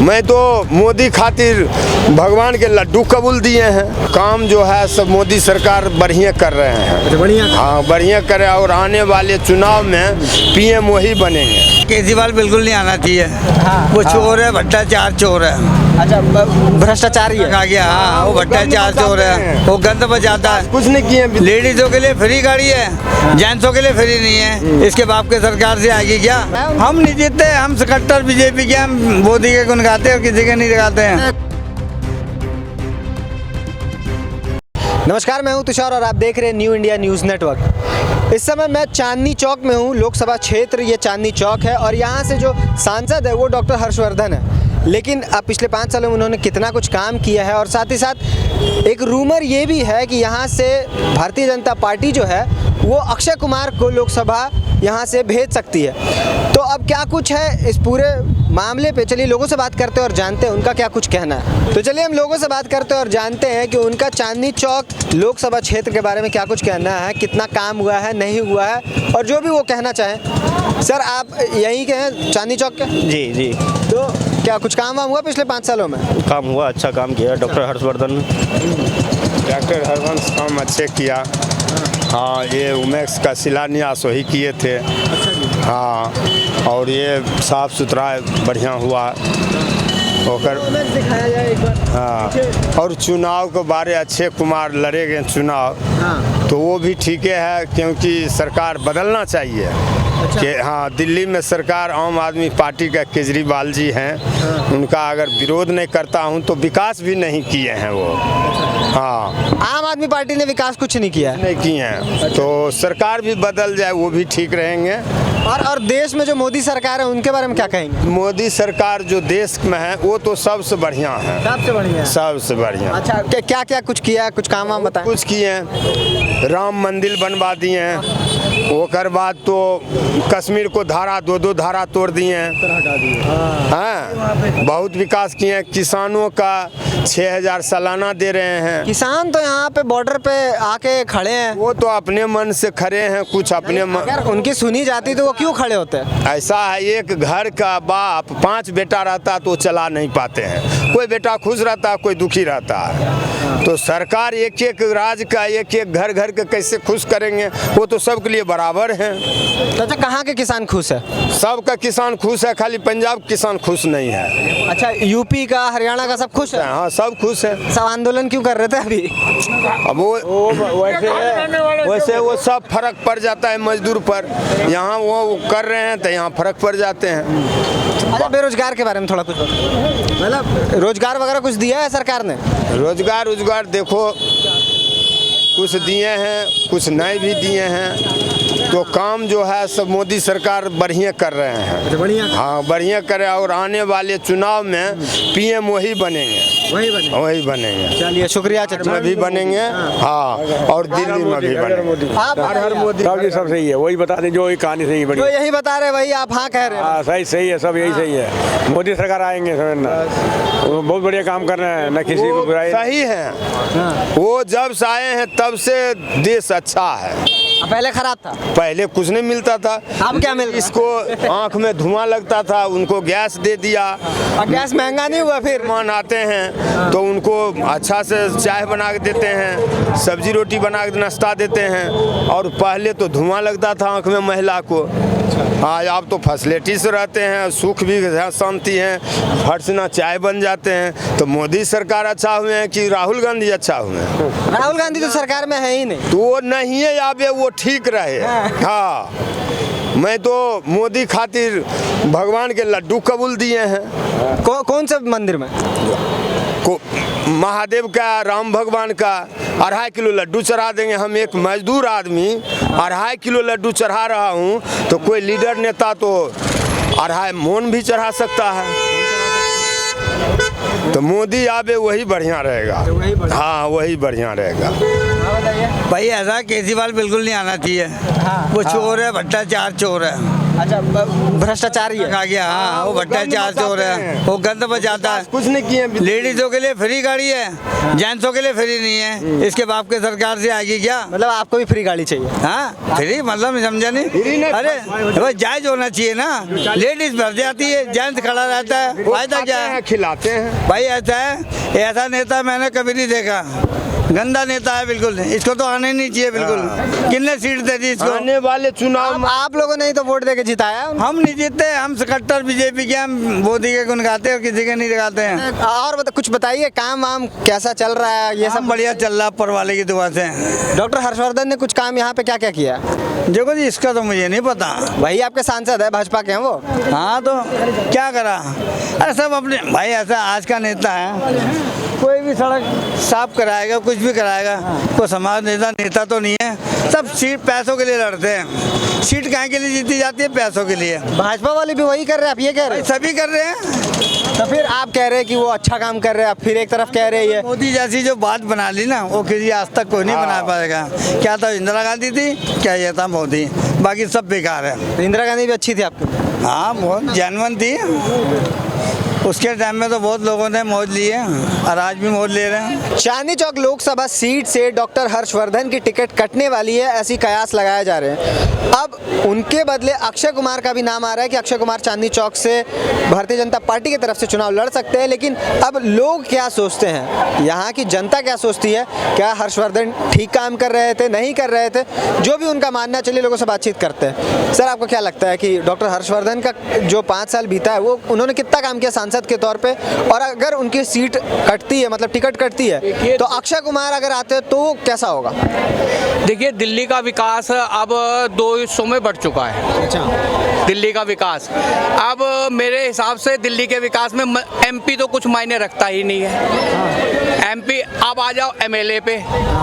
मैं तो मोदी खातिर भगवान के लड्डू कबूल दिए हैं। काम जो है सब मोदी सरकार बढ़िया कर रहे हैं। बढ़िया। हाँ बढ़िया करे और आने वाले चुनाव में पीएम वही बनेंगे। केजरीवाल बिल्कुल नहीं आना चाहिए। हाँ, वो चोर है, भ्रष्टाचार चोर है। अच्छा भ्रष्टाचार ही है। आ गया। हाँ वो भ्रष्टाचार चोर है, वो गंद बजाता है। कुछ नहीं किए। लेडीजों के लिए फ्री गाड़ी है, जेंट्सों के लिए फ्री नहीं है। इसके बाप के सरकार से आएगी क्या? हम नहीं जीतते, हम कट्टर बीजेपी के, हम मोदी के गुण गाते और किसी के नहीं गाते हैं। नमस्कार, मैं हूं तुषार और आप देख रहे हैं न्यू इंडिया न्यूज़ नेटवर्क। इस समय मैं चांदनी चौक में हूं। लोकसभा क्षेत्र ये चांदनी चौक है और यहाँ से जो सांसद है वो डॉक्टर हर्षवर्धन है। लेकिन अब पिछले 5 सालों में उन्होंने कितना कुछ काम किया है और साथ ही साथ एक रूमर ये भी है कि यहाँ से भारतीय जनता पार्टी जो है वो अक्षय कुमार को लोकसभा यहाँ से भेज सकती है। तो अब क्या कुछ है इस पूरे मामले पे, चलिए लोगों से बात करते हैं और जानते हैं उनका क्या कुछ कहना है। तो चलिए हम लोगों से बात करते हैं और जानते हैं कि उनका चांदनी चौक लोकसभा क्षेत्र के बारे में क्या कुछ कहना है, कितना काम हुआ है, नहीं हुआ है और जो भी वो कहना चाहें। सर आप यहीं के हैं चांदनी चौक के? जी जी। तो क्या कुछ काम वाम हुआ पिछले 5 सालों में? काम हुआ, अच्छा काम किया डॉक्टर हर्षवर्धन ने। डॉक्टर हरवंश काम अच्छे किया। हाँ ये उमेक्स का शिलान्यास वही किए थे। हाँ और ये साफ सुथरा बढ़िया हुआ होकर। दिखाया जाए एक बार। हाँ और चुनाव के बारे अक्षय कुमार लड़ेंगे चुनाव। हाँ। तो वो भी ठीक है क्योंकि सरकार बदलना चाहिए। अच्छा। कि हाँ दिल्ली में सरकार आम आदमी पार्टी का केजरीवाल जी हैं। हाँ। उनका अगर विरोध नहीं करता हूँ तो विकास भी नहीं किए हैं वो। हाँ आम आदमी पार्टी ने विकास कुछ नहीं किया है। नहीं किए हैं। तो सरकार भी बदल जाए वो भी ठीक रहेंगे। और देश में जो मोदी सरकार है उनके बारे में क्या कहेंगे? मोदी सरकार जो देश में है वो तो सबसे बढ़िया है। सबसे बढ़िया। सबसे बढ़िया। अच्छा क्या क्या कुछ किया है, कुछ काम वाम बताएं। कुछ किए हैं, राम मंदिर बनवा दिए हैं। ओकर बाद तो कश्मीर को धारा 2 धारा तोड़ दिए हैं। हाँ बहुत विकास किए हैं। किसानों का 6,000 सालाना दे रहे हैं। किसान तो यहाँ पे बॉर्डर पे आके खड़े हैं। वो तो अपने मन से खड़े हैं, कुछ अपने मन। अगर उनकी सुनी जाती तो वो क्यों खड़े होते हैं? ऐसा है एक घर का बाप 5 बेटा रहता तो चला नहीं पाते हैं। कोई बेटा खुश रहता, कोई दुखी रहता है। तो सरकार एक एक राज्य का एक एक घर घर के कैसे खुश करेंगे? वो तो सबके लिए बराबर है। तो अच्छा कहाँ के किसान खुश है? सबका किसान खुश है, खाली पंजाब किसान खुश नहीं है। अच्छा यूपी का, हरियाणा का सब खुश है? हाँ सब खुश है। सब आंदोलन क्यों कर रहे थे अभी? अब वो वैसे वो सब फर्क पड़ जाता है मजदूर पर। यहाँ वो कर रहे हैं तो यहाँ फर्क पड़ जाते हैं। अच्छा बेरोजगार के बारे में थोड़ा कुछ मतलब रोजगार वगैरह कुछ दिया है सरकार ने? रोजगार देखो कुछ दिए हैं, कुछ नहीं भी दिए हैं। तो काम जो है सब मोदी सरकार बढ़िया कर रहे हैं। बढ़िया। हाँ बढ़िया करे और आने वाले चुनाव में पीएम वही बनेंगे। वही बनेंगे। चलिए शुक्रिया। में भी बनेंगे। हाँ और दिल्ली में भी बनेंगे। आप हर मोदी सब सही है, वही बता दें जो कहानी सही बनी। जो यही बता रहे वही आप हाँ कह रहे हैं। हाँ सही है, सब यही सही है। मोदी सरकार आएंगे वो बहुत बढ़िया काम कर रहे हैं, न किसी को बुराई। सही है। वो जब से आए हैं तब से देश अच्छा है। पहले खराब था। पहले कुछ नहीं मिलता था। अब क्या मिल रहा है? इसको आंख में धुआं लगता था, उनको गैस दे दिया। और गैस महंगा नहीं हुआ फिर? मेहमान आते हैं तो उनको अच्छा से चाय बना के देते हैं, सब्जी रोटी बना के नाश्ता देते हैं। और पहले तो धुआं लगता था आंख में महिला को। हाँ अब तो फैसिलिटी से रहते हैं, सुख भी है, शांति है, फट से ना चाय बन जाते हैं। तो मोदी सरकार अच्छा हुए हैं कि राहुल गांधी अच्छा हुए हैं? राहुल गांधी तो सरकार में है ही नहीं। तो वो नहीं है आबे वो ठीक रहे। हाँ मैं तो मोदी खातिर भगवान के लड्डू कबूल दिए हैं। कौन से मंदिर में? महादेव का, राम भगवान का 2.5 किलो लड्डू चढ़ा देंगे। हम एक मजदूर आदमी 2.5 किलो लड्डू चढ़ा रहा हूँ तो कोई लीडर नेता तो 2.5 मोन भी चढ़ा सकता है। तो मोदी आबे वही बढ़िया रहेगा। हाँ वही बढ़िया रहेगा। भाई ऐसा केजरीवाल बिल्कुल नहीं आना चाहिए। वो चोर है, भ्रष्टाचार चोर है। अच्छा, भ्रष्टाचार ही है। आ गया, हाँ, वो भ्रष्टाचार से हो रहा है, वो गंद बचाता है। कुछ नहीं किए। लेडीजों के लिए फ्री गाड़ी है, जेंट्सों के लिए फ्री नहीं है। इसके बाप के सरकार से आएगी क्या? मतलब आपको भी फ्री गाड़ी चाहिए? हाँ, फ्री मतलब समझा नहीं। अरे भाई जायज होना चाहिए ना। लेडीज भर जाती है, जेंट्स खड़ा रहता है, फायदा क्या है? खिलाते हैं भाई ऐसा है, ऐसा नेता मैंने कभी नहीं देखा। गंदा नेता है बिल्कुल, इसको तो आने नहीं चाहिए बिल्कुल। कितने सीट दे दी इसको? आने वाले चुनाव आप लोगों ने ही तो वोट देके जिताया। हम नहीं जीतते, हम सकट्टर बीजेपी के, हम मोदी के गुण गाते हैं और किसी के नहीं गाते हैं। और कुछ बताइए, काम वाम कैसा चल रहा है? ये सब बढ़िया चल रहा है ऊपर वाले की दुआ से। डॉक्टर हर्षवर्धन ने कुछ काम यहाँ पे क्या क्या किया? देखो जी, इसका तो मुझे नहीं पता। वही आपके सांसद है, भाजपा के हैं वो। हाँ, तो क्या करा? अरे सब अपने भाई, ऐसा आज का नेता है, कोई भी सड़क साफ कराएगा, कुछ भी कराएगा। कोई समाज नेता तो नहीं है। सब सीट पैसों के लिए लड़ते हैं। सीट काहे के लिए जीती जाती है? पैसों के लिए। भाजपा वाले भी वही कर रहे हैं, आप ये कह रहे हैं? सभी कर रहे हैं। तो फिर आप कह रहे हैं कि वो अच्छा काम कर रहे हैं, आप फिर एक तरफ कह रहे हैं मोदी जैसी जो बात बना ली ना, वो किसी आज तक कोई नहीं बना पाएगा। क्या था इंदिरा गांधी थी, क्या ये था मोदी, बाकी सब बेकार है। इंदिरा गांधी भी अच्छी थी आपको? हाँ, बहुत जेन्युइन थी। उसके टाइम में तो बहुत लोगों ने मौज ली है और आज भी मौज ले रहे हैं। चांदनी चौक लोकसभा सीट से डॉक्टर हर्षवर्धन की टिकट कटने वाली है, ऐसी कयास लगाए जा रहे हैं। अब उनके बदले अक्षय कुमार का भी नाम आ रहा है कि अक्षय कुमार चांदनी चौक से भारतीय जनता पार्टी की तरफ से चुनाव लड़ सकते हैं। लेकिन अब लोग क्या सोचते हैं, यहाँ की जनता क्या सोचती है? क्या हर्षवर्धन ठीक काम कर रहे थे, नहीं कर रहे थे? जो भी उनका मानना है, चलिए लोगों से बातचीत करते हैं। सर, आपको क्या लगता है कि डॉक्टर हर्षवर्धन का जो 5 साल बीता है, वो उन्होंने कितना काम किया सांसद के तौर पे? और अगर उनकी सीट कटती है, मतलब टिकट कटती है, तो अक्षय कुमार अगर आते हैं तो कैसा होगा? देखिए, दिल्ली का विकास अब 2 हिस्सों में बढ़ चुका है। अच्छा, दिल्ली का विकास अब मेरे हिसाब से दिल्ली के विकास में एमपी तो कुछ मायने रखता ही नहीं है। एमपी अब आ जाओ एमएलए पे,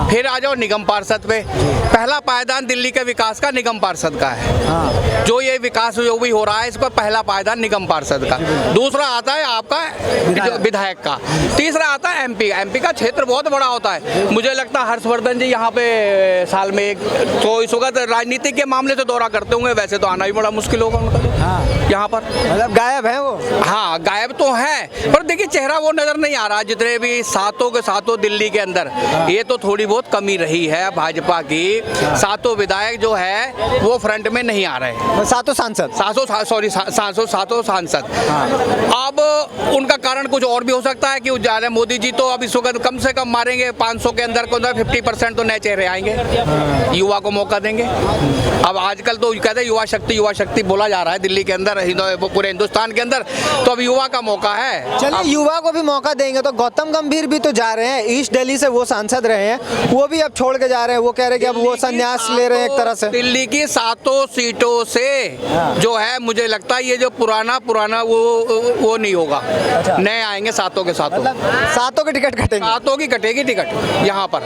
फिर आ जाओ निगम पार्षद पे। पहला पायदान दिल्ली के विकास का निगम पार्षद का है। जो ये विकास जो भी हो रहा है, इसका पहला पायदान निगम पार्षद का। दूसरा आता है आपका विधायक का। तीसरा आता है एमपी का क्षेत्र बहुत बड़ा होता है। मुझे लगता है हर्षवर्धन जी यहाँ पे साल में एक तो इस वक्त राजनीति के मामले से दौरा करते होंगे, वैसे तो आना भी बड़ा मुश्किल होगा उनका यहाँ पर। मतलब गायब है वो? हाँ, गायब तो है, पर देखिए चेहरा वो नजर नहीं आ रहा। जितने भी सातों के सातों दिल्ली के अंदर, ये तो थोड़ी बहुत कमी रही है भाजपा की। सातों विधायक जो है वो फ्रंट में नहीं आ रहे। सातों सांसद, सातों सांसद। अब उनका कारण कुछ और भी हो सकता है कि ज्यादा मोदी जी तो अब इस वक्त कम से कम मारेंगे 500 के अंदर 50% तो नए चेहरे आएंगे, युवा को मौका देंगे। अब आजकल तो कहते हैं युवा शक्ति बोला जा रहा है दिल्ली के अंदर, पूरे हिंदुस्तान के अंदर, तो अब युवा का मौका है। चलिए युवा को भी मौका देंगे तो गौतम गंभीर भी तो जा रहे हैं, ईस्ट दिल्ली से वो सांसद रहे हैं, वो भी अब छोड़ के जा रहे हैं। वो कह रहे हैं कि अब वो संन्यास ले रहे हैं एक तरह से। दिल्ली की 7 सीटों से जो है, मुझे लगता है ये जो पुराना वो नहीं होगा। नए आएंगे सातों के सातों। सातों की टिकट कटेंगे? सातों की कटेगी टिकट यहाँ पर।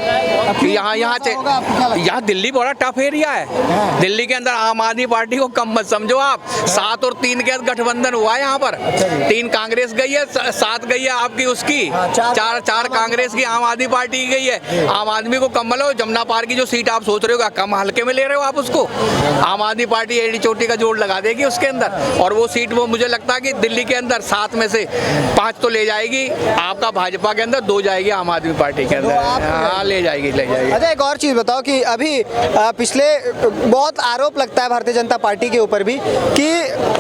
यहाँ दिल्ली बड़ा टफ एरिया है। दिल्ली के अंदर आम आदमी पार्टी को कम मत समझो आप। 7 और 3 के गठबंधन हुआ है यहाँ पर। 3 कांग्रेस गई है, 7 गई है आपकी उसकी, 4 कांग्रेस की, आम आदमी पार्टी की गई है। आम आदमी को कम लो, जमुना पार की जो सीट आप सोच रहे हो कम हल्के में ले रहे हो आप उसको। आम आदमी पार्टी एड़ी चोटी का जोड़ लगा देगी उसके अंदर, और वो सीट वो मुझे लगता है कि दिल्ली के अंदर 7 में से 5 तो ले जाएगी आपका भाजपा के अंदर, 2 जाएगी आम आदमी पार्टी के अंदर। हाँ, ले जाएगी। अच्छा, एक और चीज बताओ कि अभी पिछले बहुत आरोप लगता है भारतीय जनता पार्टी के ऊपर भी कि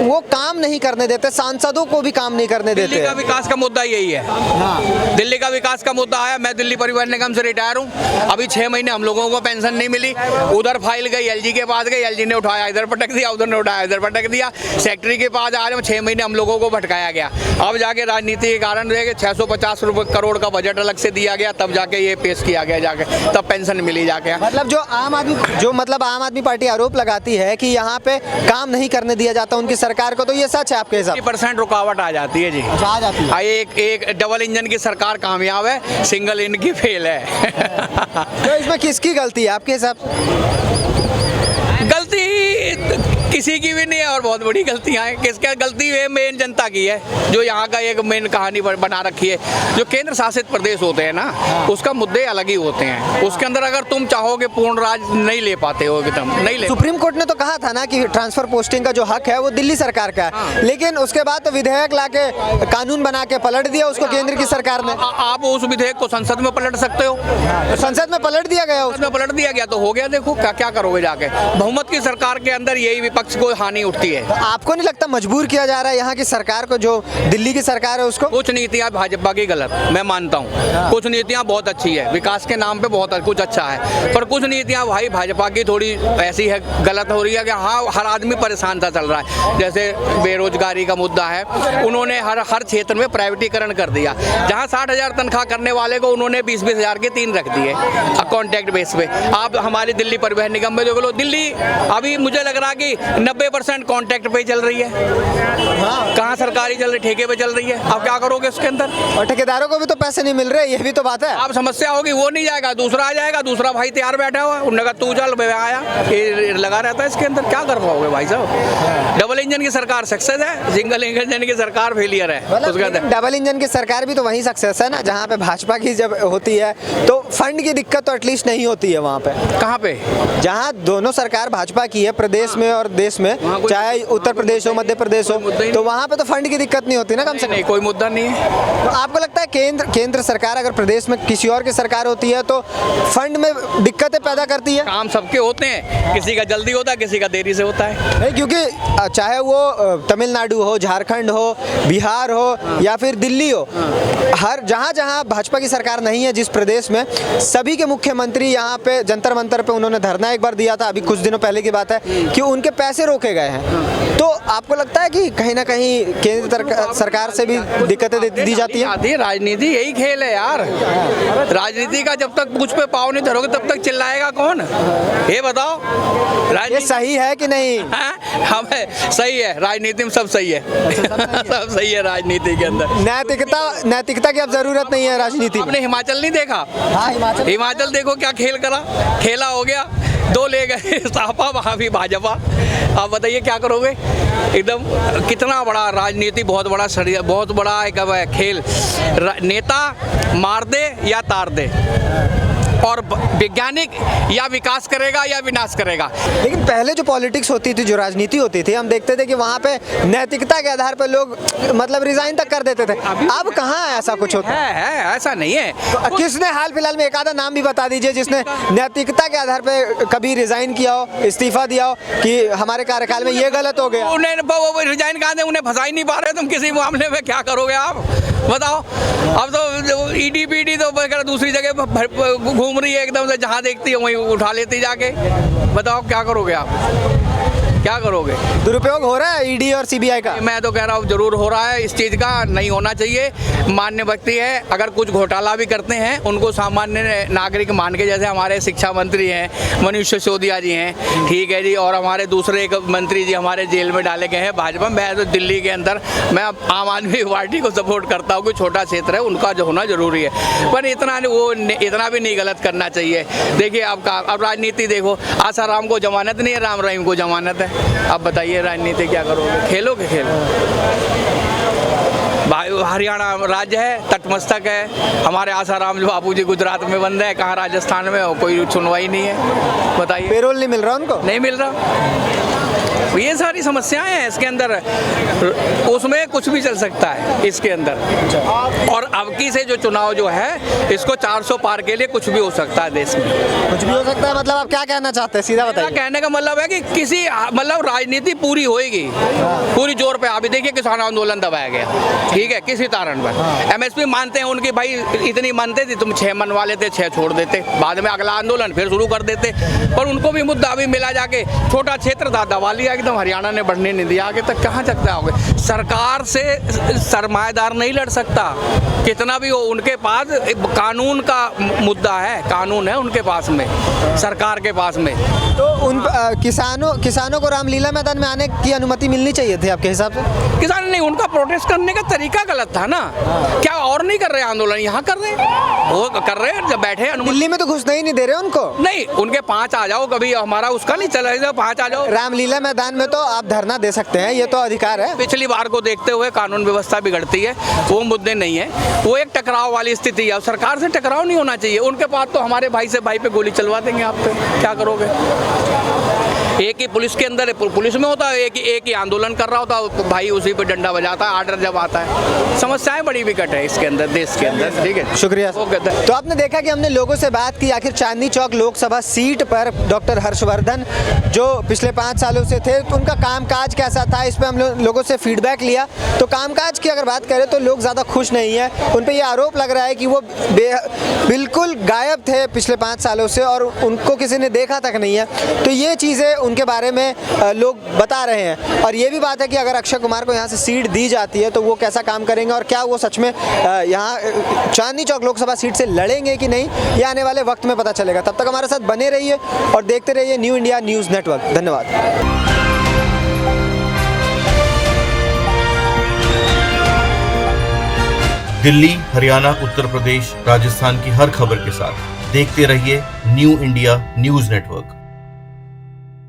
वो काम नहीं करने देते, सांसदों को भी काम नहीं करने देते। दिल्ली का विकास का मुद्दा यही है। दिल्ली का विकास का मुद्दा है। मैं दिल्ली परिवहन निगम से रिटायर हूँ। अभी 6 महीने हम लोगों को पेंशन नहीं मिली। उधर फाइल गई, एलजी के पास गई, एलजी ने उठाया इधर पटक दिया, उधर ने उठाया इधर पटक दिया। सेक्रेटरी के पास आज 6 महीने हम लोगों को भटकाया गया। अब जाके राजनीति के कारण 650 करोड़ का बजट अलग से दिया गया, तब जाके ये पेश किया गया, जाके तब पेंशन मिली जाके। मतलब जो आम आदमी पार्टी आरोप लगाती है कि यहाँ पे काम नहीं करने दिया जाता उनकी सरकार को, तो ये सच है आपके हिसाब? 50% रुकावट आ जाती है जी। आ जाती है। एक डबल इंजन की सरकार कामयाब है, सिंगल इंजन की फेल है। तो इसमें किसकी गलती है आपके हिसाब से? गलती किसी की भी नहीं है और बहुत बड़ी गलतियां हैं। किसका गलती है? मेन जनता की है, जो यहाँ का एक मेन कहानी बना रखी है। जो केंद्र शासित प्रदेश होते हैं ना, उसका मुद्दे अलग ही होते हैं। उसके अंदर अगर तुम चाहोगे पूर्ण राज नहीं ले पाते हो, एकदम नहीं ले। सुप्रीम कोर्ट ने तो कहा था ना कि ट्रांसफर पोस्टिंग का जो हक है वो दिल्ली सरकार का है, लेकिन उसके बाद तो विधेयक लाके कानून बना के पलट दिया उसको केंद्र की सरकार ने। आप उस विधेयक को संसद में पलट सकते हो। संसद में पलट दिया गया, उसमें पलट दिया गया तो हो गया। देखो क्या क्या करोगे जाके। बहुमत की सरकार के अंदर यही विपक्ष को हानि उठती है। तो आपको नहीं लगता मजबूर किया जा रहा है यहाँ की सरकार को, जो दिल्ली की सरकार है उसको? कुछ नीतियां भाजपा की गलत, मैं मानता हूँ। कुछ नीतियां बहुत अच्छी है, विकास के नाम पे बहुत कुछ अच्छा है, पर कुछ नीतियां भाई भाजपा की थोड़ी ऐसी है, गलत हो रही है कि हाँ हर आदमी परेशान सा चल रहा है। जैसे बेरोजगारी का मुद्दा है, उन्होंने हर क्षेत्र में प्राइवेटीकरण कर दिया। जहाँ 60,000 तनख्वाह करने वाले को उन्होंने 20-20 हज़ार के 3 रख दिए कॉन्ट्रैक्ट बेस पे। आप हमारी दिल्ली परिवहन निगम में देख लो, दिल्ली अभी मुझे लग रहा है कि 90% कॉन्ट्रैक्ट पे चल रही है। कहाँ सरकारी चल रही, ठेके पे चल रही है। आप क्या करोगे उसके अंदर? और ठेकेदारों को भी तो पैसे नहीं मिल रहे, ये भी तो बात है। आप समस्या होगी, वो नहीं जाएगा, दूसरा आ जाएगा। दूसरा भाई तैयार बैठा हुआ है, उन्होंने कहा तू चल, मैं आया। ये लगा रहता है इसके अंदर। क्या कर पाओगे भाई साहब? डबल इंजन की सरकार सक्सेस है, सिंगल इंजन की सरकार फेलियर है। उसके अंदर डबल इंजन की सरकार भी तो वहीं सक्सेस है ना, जहाँ पे भाजपा की जब होती है तो फंड की दिक्कत तो एटलीस्ट नहीं होती है वहाँ पे। कहाँ पे? जहाँ दोनों सरकार भाजपा की है, प्रदेश में और देश में, चाहे उत्तर प्रदेश हो, मध्य प्रदेश हो, तो वहाँ पे तो फंड की दिक्कत नहीं होती ना कम से कम। नहीं, कोई मुद्दा नहीं है। तो आपको लगता है केंद्र सरकार अगर प्रदेश में किसी और की सरकार होती है तो फंड में दिक्कतें पैदा करती है? काम सबके होते हैं, किसी का जल्दी होता है, किसी का देरी से होता है। नहीं, क्योंकि चाहे वो तमिलनाडु हो, झारखंड हो, बिहार हो या फिर दिल्ली हो, हर जहाँ भाजपा की सरकार नहीं है, जिस प्रदेश में, सभी के मुख्यमंत्री यहाँ पे जंतर मंतर पे उन्होंने धरना एक बार दिया था, अभी कुछ दिनों पहले की बात है, कि उनके पैसे रोके गए हैं। तो आपको लगता है कि कहीं ना कहीं केंद्र सरकार से भी दिक्कतें दी जाती है? राजनीति यही खेल है यार। राजनीति का जब तक कुछ पे पाँव नहीं धरोगे तब तक चिल्लाएगा कौन? ये बताओ, ये सही है कि नहीं? हमें सही है, राजनीति में सब सही है। सब सही है राजनीति के अंदर। नैतिकता की अब जरूरत नहीं है राजनीति में। आपने हिमाचल नहीं देखा? हाँ, हिमाचल देखो क्या खेल करा, खेला हो गया, 2 ले गए सपा, वहाँ भी भाजपा। आप बताइए क्या करोगे? एकदम कितना बड़ा राजनीति, बहुत बड़ा बहुत बड़ा एक खेल। नेता मार दे या तार दे, और वैज्ञानिक या विकास करेगा या विनाश करेगा। लेकिन पहले जो पॉलिटिक्स होती थी, जो राजनीति होती थी, हम देखते थे कि वहाँ पे नैतिकता के आधार पर लोग मतलब रिजाइन तक कर देते थे। अब कहाँ ऐसा कुछ होता है? ऐसा नहीं है। तो किसने हाल फिलहाल में एक आधा नाम भी बता दीजिए जिसने नैतिकता के आधार पर कभी रिजाइन किया हो, इस्तीफा दिया हो कि हमारे कार्यकाल में ये गलत हो गया? उन्हें रिजाइन कहा दे, उन्हें फंसा ही नहीं पा रहे। तुम किसी मामले में क्या करोगे आप बताओ? अब तो ईडी पीडी तो दूसरी जगह घूम रही है, एकदम से जहाँ देखती है वहीं उठा लेती जाके। बताओ क्या करोगे आप? क्या करोगे? दुरुपयोग हो रहा है ईडी और सीबीआई का? मैं तो कह रहा हूँ जरूर हो रहा है। इस चीज़ का नहीं होना चाहिए। मान्य व्यक्ति है, अगर कुछ घोटाला भी करते हैं उनको सामान्य नागरिक मान के, जैसे हमारे शिक्षा मंत्री हैं मनीष सिसोदिया जी हैं, ठीक है जी, और हमारे दूसरे एक मंत्री जी हमारे जेल में डाले गए हैं भाजपा। मैं तो दिल्ली के अंदर मैं आम आदमी पार्टी को सपोर्ट करता हूँ कि छोटा क्षेत्र है, उनका जो होना जरूरी है, पर इतना भी नहीं गलत करना चाहिए। देखिए अब राजनीति देखो, आसाराम को जमानत नहीं है, राम रहीम को जमानत है। अब बताइए राजनीति क्या करोगे? खेलोगे खेल? हरियाणा राज्य है, तटमस्तक है। हमारे आसाराम जो बाबूजी गुजरात में बंद है, कहाँ राजस्थान में हो, कोई सुनवाई नहीं है। बताइए, पेरोल नहीं मिल रहा उनको? नहीं मिल रहा। ये सारी समस्याएं हैं इसके अंदर। उसमें कुछ भी चल सकता है इसके अंदर। और अब की से जो चुनाव जो है, इसको 400 पार के लिए कुछ भी हो सकता है देश में। कुछ भी हो सकता है मतलब आप क्या कहना चाहते हैं? सीधा बताइए। कहने का मतलब है कि किसी मतलब राजनीति पूरी होएगी, पूरी जोर पे। अभी देखिए किसान आंदोलन दबाया गया, ठीक है, किसी कारण पर। MSP मानते हैं उनकी, भाई इतनी मानते थे, तुम 6 मनवा लेते, 6 छोड़ देते, बाद में अगला आंदोलन फिर शुरू कर देते। पर उनको भी मुद्दा अभी मिला जाके, छोटा क्षेत्र था, दबा लिया एकदम। हरियाणा ने बढ़ने नहीं दिया, आगे तक कहाँ तक जाओगे? सरकार से सरमाएदार नहीं लड़ सकता, कितना भी हो। उनके पास कानून का मुद्दा है, कानून है उनके पास में, सरकार के पास में। तो उन किसानों को रामलीला मैदान में आने की अनुमति मिलनी चाहिए थी आपके हिसाब से? किसान नहीं, उनका प्रोटेस्ट करने का तरीका गलत था ना। क्या और नहीं कर रहे आंदोलन? यहाँ कर रहे हैं, वो कर रहे हैं। जब बैठे दिल्ली में तो घुसने ही नहीं दे रहे उनको। नहीं, उनके 5 आ जाओ, कभी हमारा उसका नहीं चला, 5 आ जाओ। रामलीला मैदान मैदान में तो आप धरना दे सकते हैं, ये तो अधिकार है। पिछली बार को देखते हुए कानून व्यवस्था बिगड़ती है, वो मुद्दे नहीं है, वो एक टकराव वाली स्थिति है। सरकार से टकराव नहीं होना चाहिए। उनके पास तो हमारे भाई से भाई पे गोली चलवा देंगे आप पे, क्या करोगे? एक ही पुलिस के अंदर पुलिस में होता है, एक ही आंदोलन कर रहा होता है, भाई उसी पे डंडा बजाता है, आर्डर जब आता है। समस्याएं बड़ी विकट है इसके अंदर, देश के अंदर। ठीक है, शुक्रिया। ओके। तो आपने देखा कि हमने लोगों से बात की आखिर चांदनी चौक लोकसभा सीट पर डॉक्टर हर्षवर्धन जो पिछले 5 सालों से थे, तो उनका कामकाज कैसा था, इस पे हम लोगों से फीडबैक लिया। तो कामकाज की अगर बात करें तो लोग ज़्यादा खुश नहीं हैं। उन पे ये आरोप लग रहा है कि वो बिल्कुल गायब थे पिछले 5 सालों से और उनको किसी ने देखा तक नहीं है। तो ये चीज़ें उनके बारे में लोग बता रहे हैं। और ये भी बात है कि अगर अक्षय कुमार को यहाँ से सीट दी जाती है तो वो कैसा काम करेंगे और क्या वो सच में यहाँ चांदनी चौक लोकसभा सीट से लड़ेंगे कि नहीं, ये आने वाले वक्त में पता चलेगा। तब तक हमारे साथ बने रहिए और देखते रहिए न्यू इंडिया न्यूज़ नेटवर्क। धन्यवाद। दिल्ली, हरियाणा, उत्तर प्रदेश, राजस्थान की हर खबर के साथ देखते रहिए न्यू इंडिया न्यूज़ नेटवर्क।